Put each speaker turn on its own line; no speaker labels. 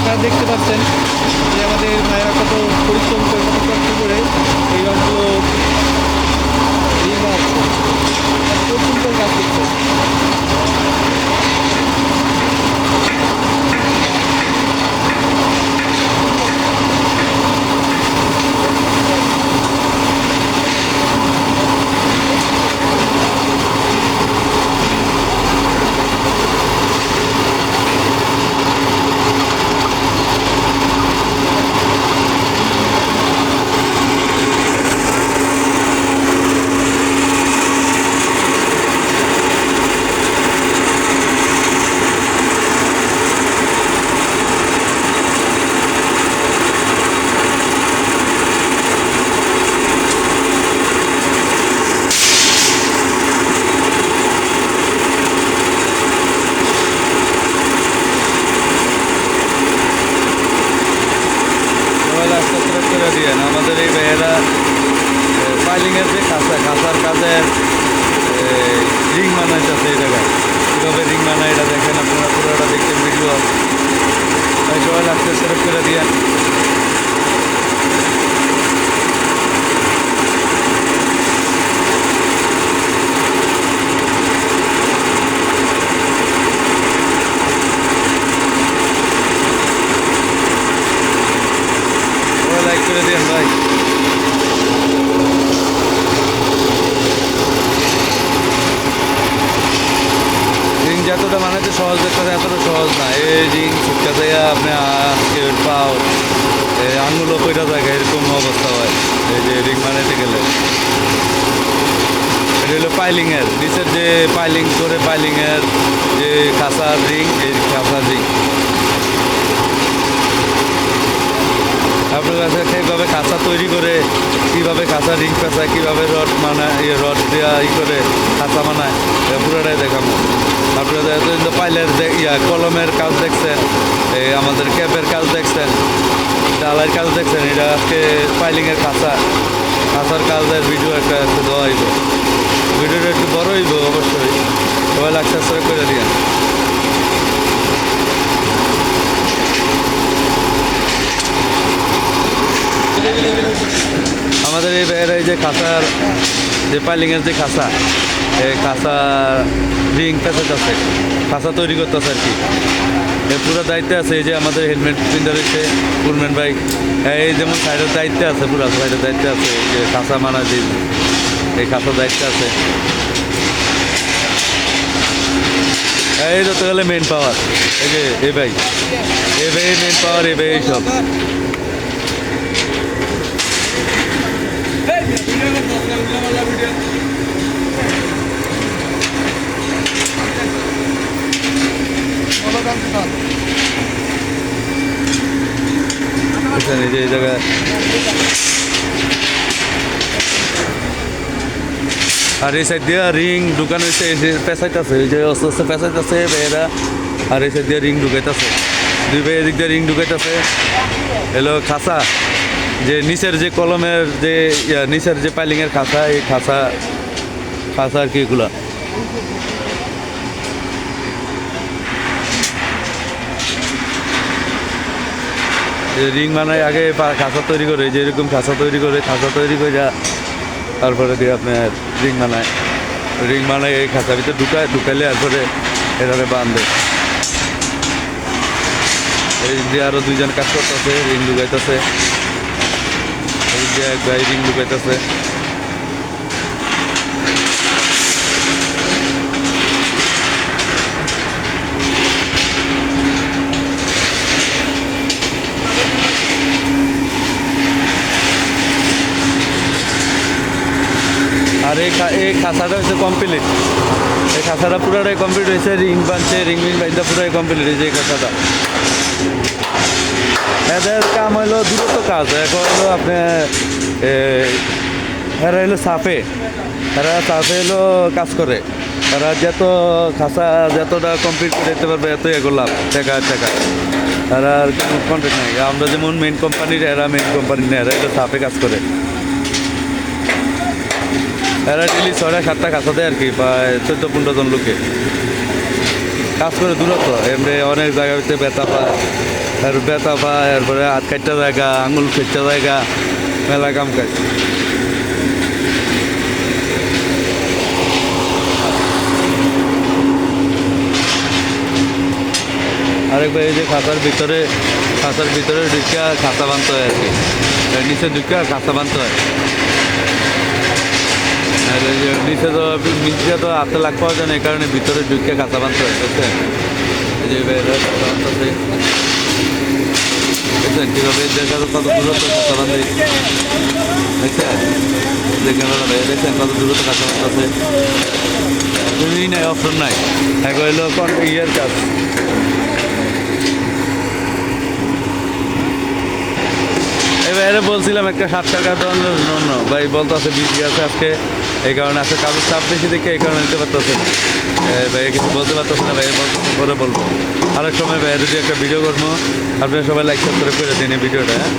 আপনারা দেখতে পাচ্ছেন যে আমাদের ভাইয়েরা কত পরিশ্রম করে কত কষ্ট করে এই রঙগুলো খুব সুন্দর কাজ করছে। আমাদের এই ভাইয়েরা ফাইলিংয়ের যে খাঁচার কাজের রিং বানাইতেছে এই জায়গায় কীভাবে রিং বানায় এটা দেখেন আপনারা পুরোটা দেখছেন ভিডিও তাই সবাই লাগছে সেরেপ করে দিয়ে লাইক করে দিন ভাই। রিং যতটা বানাইতে সহজ দেখতে এতটা সহজ না। এই রিং ছুটকা দেয়া আপনি পাও আঙুলও কইটা থাকে এরকম অবস্থা হয় এই যে রিং বানাইতে গেলে। এটা হলো পাইলিংয়ের নিচের যে পাইলিং করে পাইলিংয়ের যে কাঁচার রিং এই কাঁচার রিং আপনার কাছে কীভাবে কাঁচা তৈরি করে কীভাবে কাঁচা রিং পেঁচায় কীভাবে রড মানায় রড দেওয়া করে কাঁচা বানায় পুরোটাই দেখাবো। আপনারা এতদিন তো পাইলের কলমের কাজ দেখছেন, এই আমাদের ক্যাপের কাজ দেখছেন, ডালার কাজ দেখছেন। এটা আজকে পাইলিংয়ের কাঁচার কাজের ভিডিও একটা দেওয়া হইব। ভিডিওটা একটু বড় হইব অবশ্যই, সবাই লাইক সাবস্ক্রাইব করে দিয়ে। আমাদের এই এই যে খাঁচার যে পাইলিংয়ের যে খাঁচা এই খাঁচা রিং পেঁচাইতেছে খাঁচা তৈরি করতেছে আর কি। এর পুরো দায়িত্বে আছে এই যে আমাদের হেলমেট পিন্ধা রয়েছে পুরমেন ভাই, এই যেমন সাইডের দায়িত্বে আছে, পুরো সাইডের দায়িত্বে আছে এই যে খাঁচা মানা যে এই খাঁচার দায়িত্বে আছে। এই ধরতে গেলে মেন পাওয়ার এই যে এ ভাই মেন পাওয়ার এ ভাই এইসব এই যে এই জায়গায় আর এই সাইড দিয়ে রিং ঢুকানো হয়েছে, পেঁচাইতেছে এই যে আস্তে আস্তে পেঁচাইতেছে ভাইয়েরা। আর এই সাইড দিয়ে রিং ঢুকাইতেছে, দুই ভাই এদিক দিয়ে রিং ঢুকাইতেছে। এলো খাঁচা যে নিচের যে কলমের যে নিচের যে পাইলিংয়ের খাঁচা, এই খাঁচা আর কি এগুলা রিং বানায় আগে খাঁচা তৈরি করে, যে এরকম খাঁচা তৈরি করে তারপরে দিয়ে আপনার রিং বানায় এই খাঁচার ভিতরে ঢুকাইলে তারপরে এভাবে বাঁধে। এই দিয়ে আরও দুইজন কাজ করতেছে, রিং ঢুকাইতেছে, এই দিয়ে এক ভাই রিং ঢুকাইতেছে। আর এই খাঁচাটা হচ্ছে কমপ্লিট, এই খাঁচাটা পুরোটাই কমপ্লিট হয়েছে। রিং বানটা পুরোটাই কমপ্লিট হয়েছে এই খাঁচাটা। এদের কাম হইলো দূরত্ব কাজ। এখন হলো আপনার এরা হলো সাফে হলো কাজ করে। এরা খাঁচা যতটা কমপ্লিট করে দিতে পারবে এতই এগোলাম টাকা। এরা আর কোনো কন্ট্যাক্ট নাই। আমরা যেমন মেন কোম্পানির, এরা মেন কোম্পানির নেই, এরা হলো সাফে কাজ করে। এরা ডেলি 6-7টা খাঁচা দেয় আর কি, প্রায় 14-15 জন লোকে কাজ করে দূরত্ব। এমনি অনেক জায়গাতে ব্যথা পায়, আর ব্যথা পায়, এরপরে হাত কাটটা জায়গা, আঙুল ফেটটা জায়গা, মেলা কাম কাজ। আরেক ভাই এই যে খাঁচার ভিতরে ঢুকা খাঁচা বানতে হয় আর কি, এর নিচে ঢুকা খাঁচা বানতে হয়। আর এই যে নিচে তো হাতে লাগ পাওয়া যায় না, এই কারণে ভিতরে ঢুকে খাঁচা বানতে হয়, বুঝছেন? এই যে ভাইরা খাঁচা বানতেছে, বুঝছেন কীভাবে দেখা কত দূরত্ব খাঁচা বান্ধে, দেখছেন? দেখেন না ভাই, দেখছেন কত দূরত্ব খাঁচা বানতেছে। তুমি নাই, অপশন নাই, এক হইলো ইয়ের কাজ। এবার বলছিলাম একটা 7 টাকা দেওয়ার জন্য, ভাই বলতো আছে বিজি আছে আজকে, এই কারণে আছে কাজের চাপ বেশি দেখে এই কারণে নিতে পারতেছে। ভাই কিছু বলতে পারতেছে না, ভাই বলতেছে পরে বলবো আরেক সময়। ভাইয়ের যদি একটা ভিডিও করবো, আপনারা সবাই লাইক সাবস্ক্রাইব করে দিন এই ভিডিওটা, হ্যাঁ।